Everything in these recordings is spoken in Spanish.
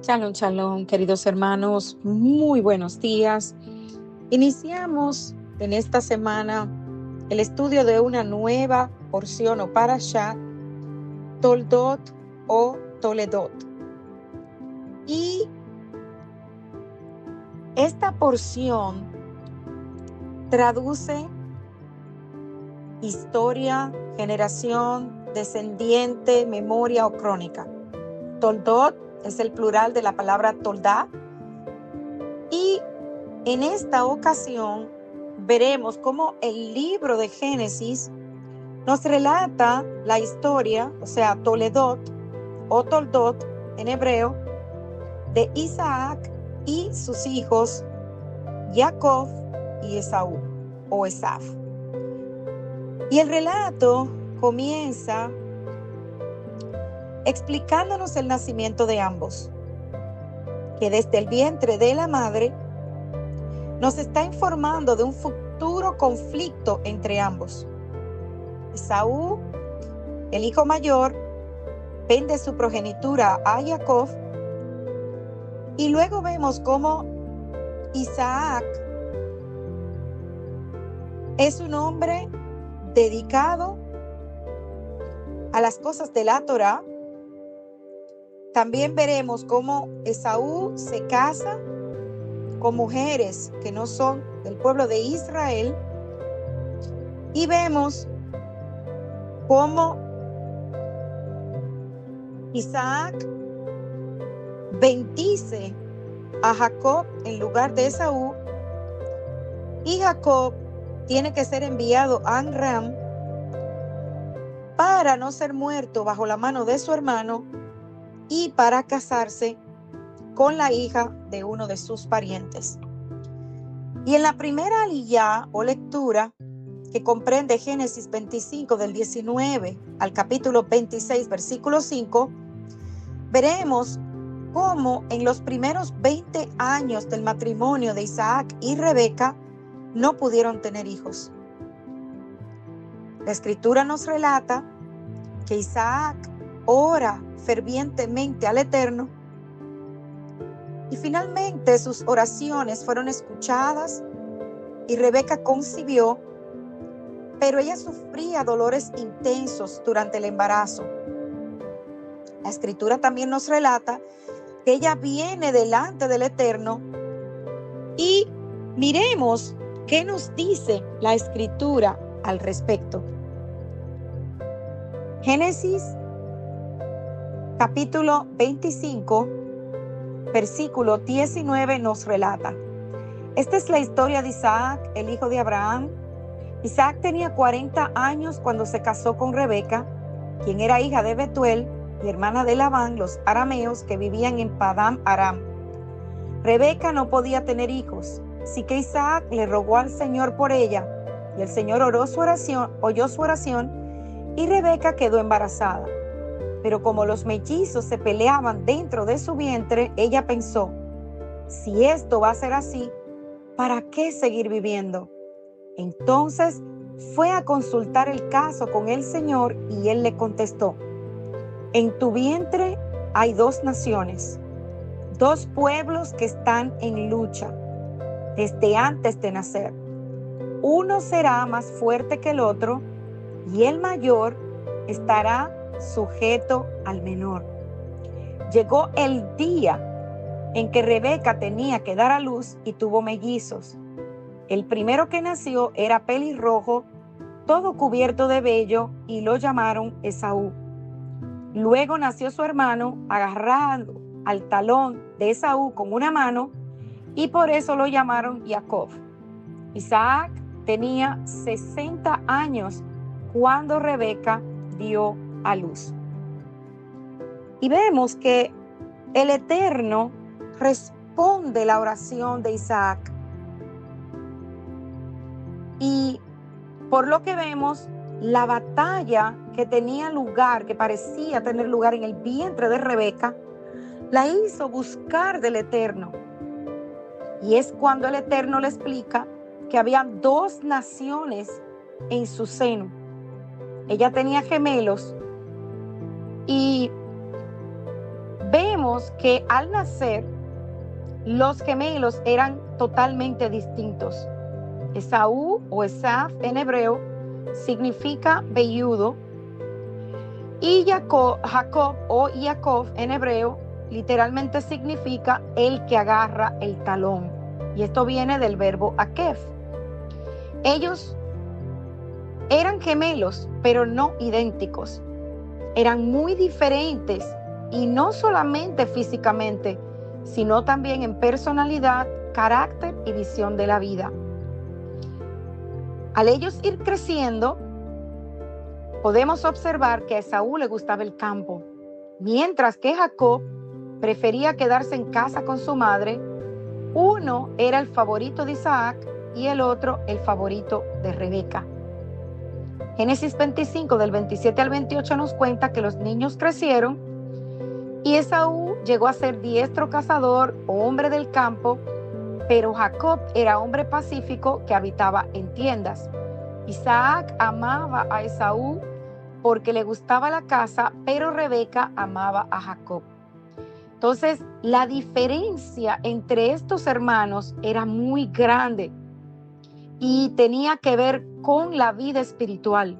Shalom, shalom, queridos hermanos, muy buenos días. Iniciamos en esta semana el estudio de una nueva porción o parashá, Toldot o Toledot. Y esta porción traduce historia, generación, descendiente, memoria o crónica. Toldot es el plural de la palabra toldá. Y en esta ocasión veremos cómo el libro de Génesis nos relata la historia, o sea, Toledot o Toldot en hebreo, de Isaac y sus hijos Jacob y Esaú o Esaf. Y el relato comienza explicándonos el nacimiento de ambos, que desde el vientre de la madre nos está informando de un futuro conflicto entre ambos. Esaú, el hijo mayor, vende su progenitura a Jacob, y luego vemos cómo Isaac es un hombre dedicado a las cosas de la Torá. También veremos cómo Esaú se casa con mujeres que no son del pueblo de Israel, y vemos cómo Isaac bendice a Jacob en lugar de Esaú, y Jacob tiene que ser enviado a Amram para no ser muerto bajo la mano de su hermano y para casarse con la hija de uno de sus parientes. Y en la primera aliyá o lectura, que comprende Génesis 25 del 19 al capítulo 26 versículo 5, veremos cómo en los primeros 20 años del matrimonio de Isaac y Rebeca no pudieron tener hijos. La escritura nos relata que Isaac ora fervientemente al Eterno, y finalmente sus oraciones fueron escuchadas y Rebeca concibió, pero ella sufría dolores intensos durante el embarazo. La escritura también nos relata que ella viene delante del Eterno, y miremos qué nos dice la escritura al respecto. Génesis capítulo 25 versículo 19 nos relata: esta es la historia de Isaac, el hijo de Abraham. Isaac tenía 40 años cuando se casó con Rebeca, quien era hija de Betuel y hermana de Labán, los arameos que vivían en Padán Aram. Rebeca no podía tener hijos, así que Isaac le rogó al Señor por ella, y el Señor oyó su oración, y Rebeca quedó embarazada. Pero como los mellizos se peleaban dentro de su vientre, ella pensó: si esto va a ser así, ¿para qué seguir viviendo? Entonces fue a consultar el caso con el Señor, y él le contestó: en tu vientre hay 2 naciones, 2 pueblos que están en lucha desde antes de nacer. Uno será más fuerte que el otro, y el mayor estará sujeto al menor. Llegó el día en que Rebeca tenía que dar a luz y tuvo mellizos. El primero que nació era pelirrojo, todo cubierto de vello, y lo llamaron Esaú. Luego nació su hermano agarrado al talón de Esaú con una mano, y por eso lo llamaron Jacob. Isaac tenía 60 años cuando Rebeca dio a luz. Y vemos que el Eterno responde la oración de Isaac. Y por lo que vemos, la batalla que tenía lugar, que parecía tener lugar en el vientre de Rebeca, la hizo buscar del Eterno. Y es cuando el Eterno le explica que habían 2 naciones en su seno. Ella tenía gemelos, y vemos vemos que al nacer, los gemelos eran totalmente distintos. Esaú o Esaf en hebreo significa velludo, y Jacob o Jacob en hebreo literalmente significa el que agarra el talón. Y esto viene del verbo akef. Ellos eran gemelos, pero no idénticos. Eran muy diferentes, y no solamente físicamente, sino también en personalidad, carácter y visión de la vida. Al ellos ir creciendo, podemos observar que a Esaú le gustaba el campo, mientras que Jacob prefería quedarse en casa con su madre. Uno era el favorito de Isaac y el otro el favorito de Rebeca. Génesis 25 del 27 al 28 nos cuenta que los niños crecieron y Esaú llegó a ser diestro cazador o hombre del campo, pero Jacob era hombre pacífico que habitaba en tiendas. Isaac amaba a Esaú porque le gustaba la caza, pero Rebeca amaba a Jacob. Entonces, la diferencia entre estos hermanos era muy grande y tenía que ver con la vida espiritual.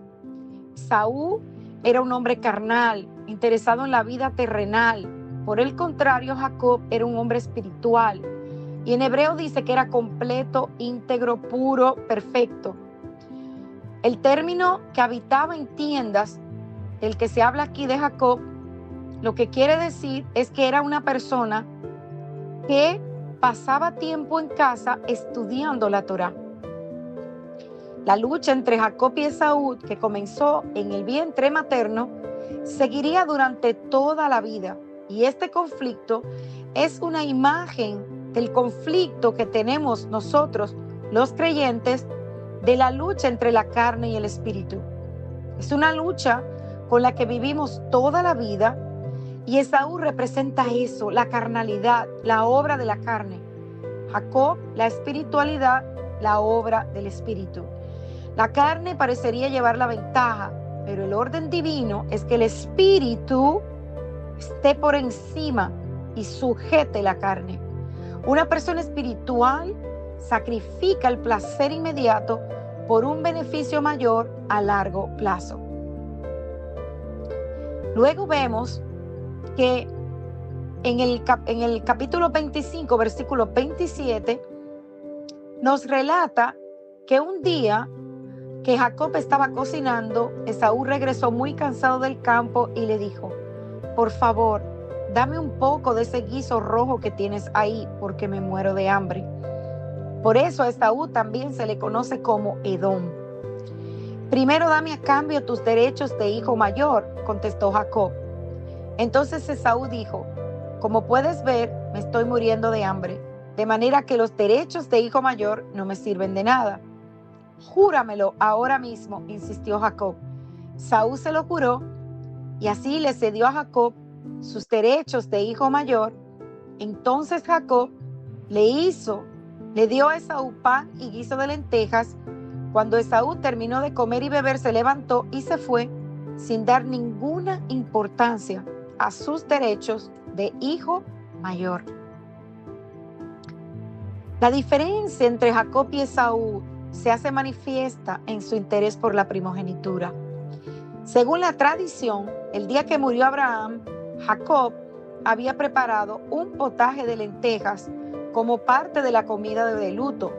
Esaú era un hombre carnal, interesado en la vida terrenal. Por el contrario, Jacob era un hombre espiritual. Y en hebreo dice que era completo, íntegro, puro, perfecto. El término que habitaba en tiendas, el que se habla aquí de Jacob, lo que quiere decir es que era una persona que pasaba tiempo en casa estudiando la Torá. La lucha entre Jacob y Esaú, que comenzó en el vientre materno, seguiría durante toda la vida. Y este conflicto es una imagen del conflicto que tenemos nosotros, los creyentes, de la lucha entre la carne y el espíritu. Es una lucha con la que vivimos toda la vida, y Esaú representa eso, la carnalidad, la obra de la carne. Jacob, la espiritualidad, la obra del espíritu. La carne parecería llevar la ventaja, pero el orden divino es que el espíritu esté por encima y sujete la carne. Una persona espiritual sacrifica el placer inmediato por un beneficio mayor a largo plazo. Luego vemos que en el capítulo 25, versículo 27, nos relata que un día que Jacob estaba cocinando, Esaú regresó muy cansado del campo y le dijo: por favor, dame un poco de ese guiso rojo que tienes ahí, porque me muero de hambre. Por eso a Esaú también se le conoce como Edom. Primero dame a cambio tus derechos de hijo mayor, contestó Jacob. Entonces Esaú dijo: como puedes ver, me estoy muriendo de hambre, de manera que los derechos de hijo mayor no me sirven de nada. Júramelo ahora mismo, insistió Jacob. Esaú se lo juró, y así le cedió a Jacob sus derechos de hijo mayor. Entonces Jacob le dio a Esaú pan y guiso de lentejas. Cuando Esaú terminó de comer y beber, se levantó y se fue sin dar ninguna importancia a sus derechos de hijo mayor. La diferencia entre Jacob y Esaú se hace manifiesta en su interés por la primogenitura. Según la tradición, el día que murió Abraham, Jacob había preparado un potaje de lentejas como parte de la comida de luto.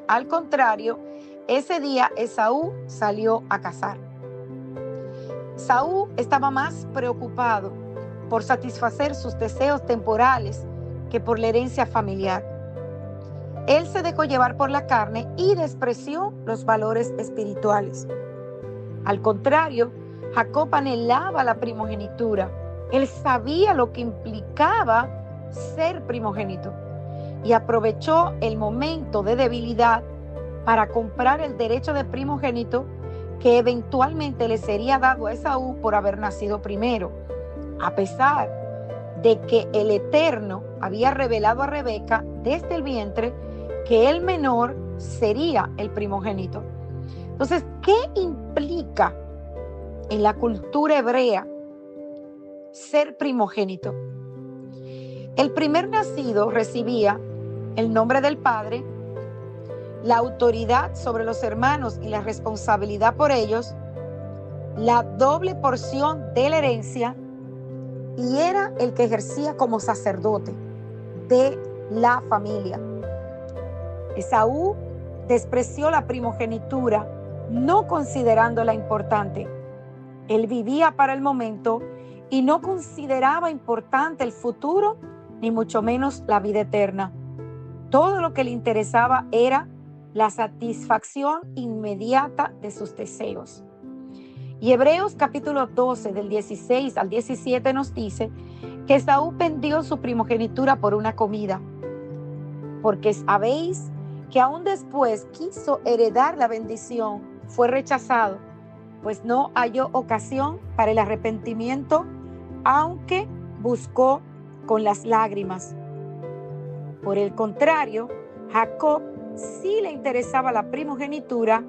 Al contrario, ese día Esaú salió a cazar. Esaú estaba más preocupado por satisfacer sus deseos temporales que por la herencia familiar. Él se dejó llevar por la carne y despreció los valores espirituales. Al contrario, Jacob anhelaba la primogenitura. Él sabía lo que implicaba ser primogénito y aprovechó el momento de debilidad para comprar el derecho de primogénito que eventualmente le sería dado a Esaú por haber nacido primero, a pesar de que el Eterno había revelado a Rebeca desde el vientre que el menor sería el primogénito. Entonces, ¿qué implica en la cultura hebrea ser primogénito? El primer nacido recibía el nombre del padre, la autoridad sobre los hermanos y la responsabilidad por ellos, la doble porción de la herencia, y era el que ejercía como sacerdote de la familia. Esaú despreció la primogenitura, no considerándola importante. Él vivía para el momento y no consideraba importante el futuro, ni mucho menos la vida eterna. Todo lo que le interesaba era la satisfacción inmediata de sus deseos. Y Hebreos capítulo 12, del 16 al 17 nos dice que Esaú vendió su primogenitura por una comida, porque sabéis que aún después quiso heredar la bendición, fue rechazado, pues no halló ocasión para el arrepentimiento, aunque buscó con las lágrimas. Por el contrario, Jacob sí le interesaba la primogenitura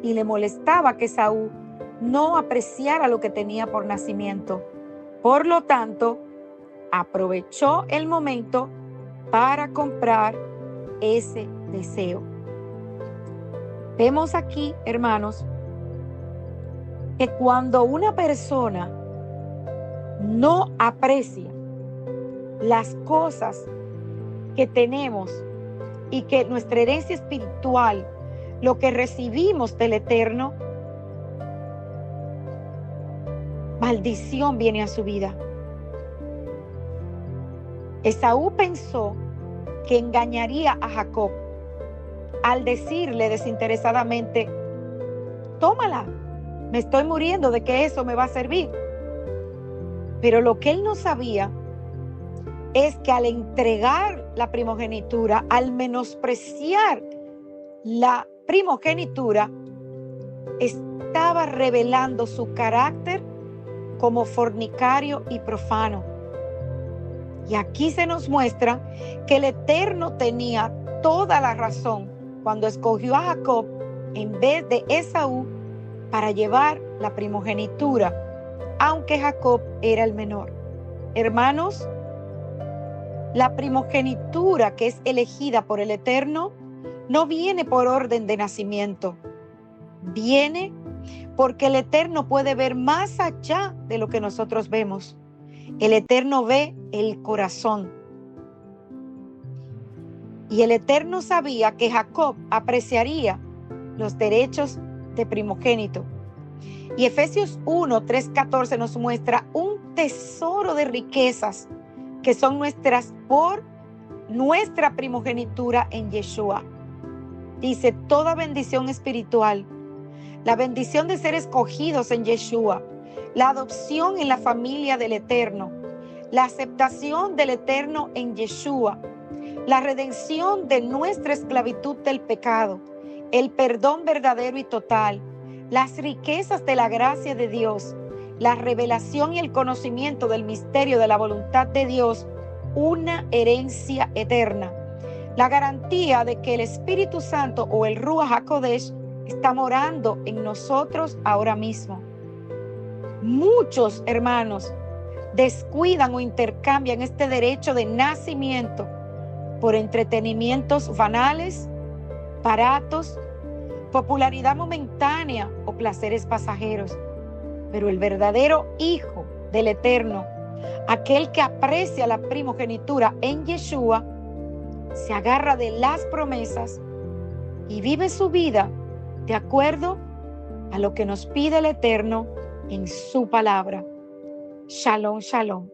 y le molestaba que Esaú no apreciara lo que tenía por nacimiento. Por lo tanto, aprovechó el momento para comprar ese deseo. Vemos aquí, hermanos, que cuando una persona no aprecia las cosas que tenemos y que nuestra herencia espiritual, lo que recibimos del Eterno, maldición viene a su vida. Esaú pensó que engañaría a Jacob al decirle desinteresadamente: tómala, me estoy muriendo, ¿de qué eso me va a servir? Pero lo que él no sabía es que al entregar la primogenitura, al menospreciar la primogenitura, estaba revelando su carácter como fornicario y profano. Y aquí se nos muestra que el Eterno tenía toda la razón cuando escogió a Jacob en vez de Esaú para llevar la primogenitura, aunque Jacob era el menor. Hermanos, la primogenitura que es elegida por el Eterno no viene por orden de nacimiento. Viene porque el Eterno puede ver más allá de lo que nosotros vemos. El Eterno ve el corazón. Y el Eterno sabía que Jacob apreciaría los derechos de primogénito. Y Efesios 1, 3, 14 nos muestra un tesoro de riquezas que son nuestras por nuestra primogenitura en Yeshua. Dice: toda bendición espiritual, la bendición de ser escogidos en Yeshua, la adopción en la familia del Eterno, la aceptación del Eterno en Yeshua, la redención de nuestra esclavitud del pecado, el perdón verdadero y total, las riquezas de la gracia de Dios, la revelación y el conocimiento del misterio de la voluntad de Dios, una herencia eterna, la garantía de que el Espíritu Santo o el Ruach HaKodesh está morando en nosotros ahora mismo. Muchos hermanos descuidan o intercambian este derecho de nacimiento por entretenimientos banales, baratos, popularidad momentánea o placeres pasajeros. Pero el verdadero Hijo del Eterno, aquel que aprecia la primogenitura en Yeshua, se agarra de las promesas y vive su vida de acuerdo a lo que nos pide el Eterno en su palabra. Shalom, shalom.